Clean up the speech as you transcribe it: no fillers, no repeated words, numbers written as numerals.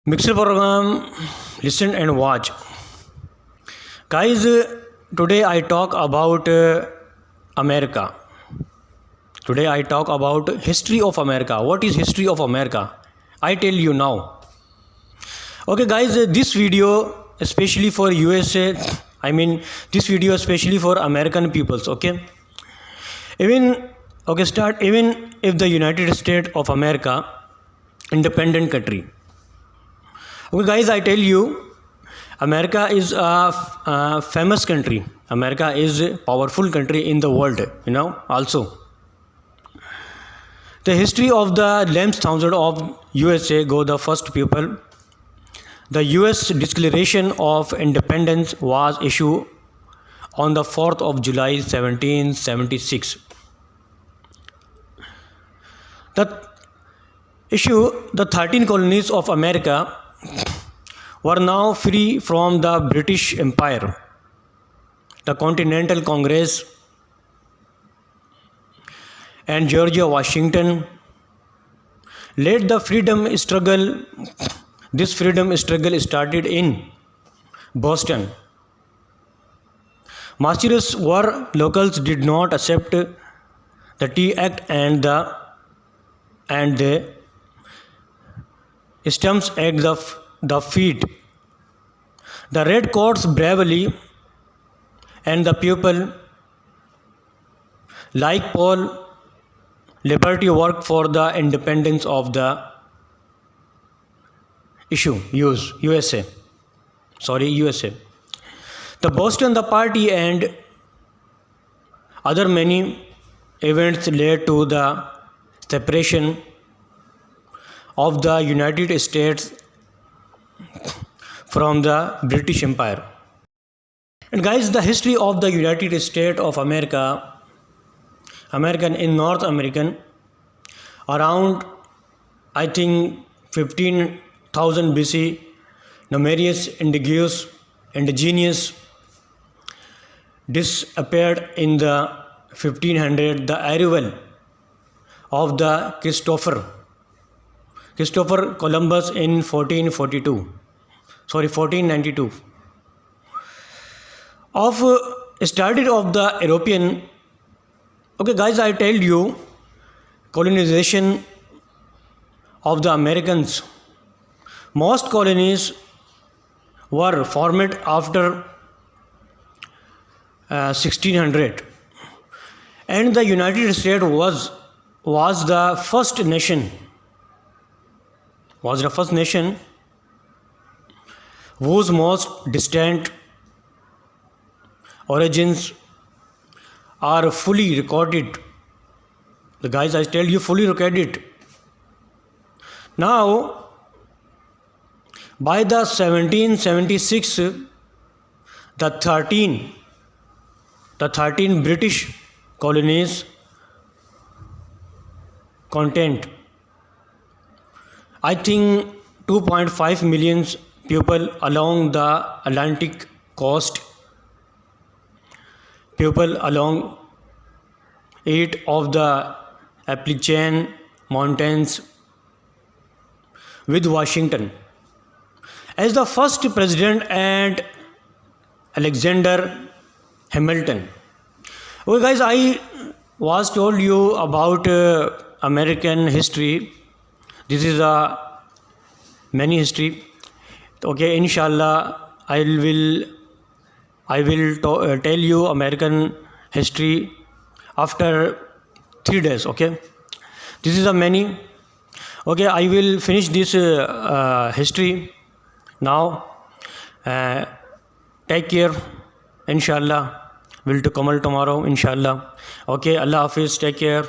Mixer program, listen and watch. Guys, today I talk about America. Today I talk about history of America. What is history of America? I tell you now. Okay guys, this video especially for USA, this video especially for American peoples, okay? Even if the United States of America, independent country. Okay guys, I tell you, America is a famous country. America is a powerful country in the world, also. The history of the lambs thousand of USA go the first people. The US Declaration of Independence was issued on the 4th of July 1776. The 13 colonies of America were now free from the British Empire. The Continental Congress and George Washington led the freedom struggle. This freedom struggle started in Boston. Massachusetts, where locals did not accept the Tea Act and the Stamps Act, the feat. The Red Coats bravely and the people like Paul Liberty worked for the independence of the USA. The Boston the party and other many events led to the separation of the United States from the British Empire. And guys, the history of the United States of America, in North American, around 15,000 BC, numerous indigenous disappeared in the 1500. The arrival of the Christopher Columbus in 1492 started of the European. Okay guys, I tell you, colonization of the Americans. Most colonies were formed after 1600, and the United States was the first nation whose most distant origins are fully recorded. The guys, I tell you, fully recorded. Now, by the 1776, the 13 British colonies contained 2.5 million people along the Atlantic coast, people along 8 of the Appalachian Mountains, with Washington as the first president and Alexander Hamilton. Okay guys, I was told you about American history. This is a many history. Okay, inshallah, I will tell you American history after 3 days. Okay, this is a many. Okay, I will finish this history now. Take care. Inshallah, we'll to Kamal tomorrow. Inshallah. Okay, Allah Hafiz. Take care.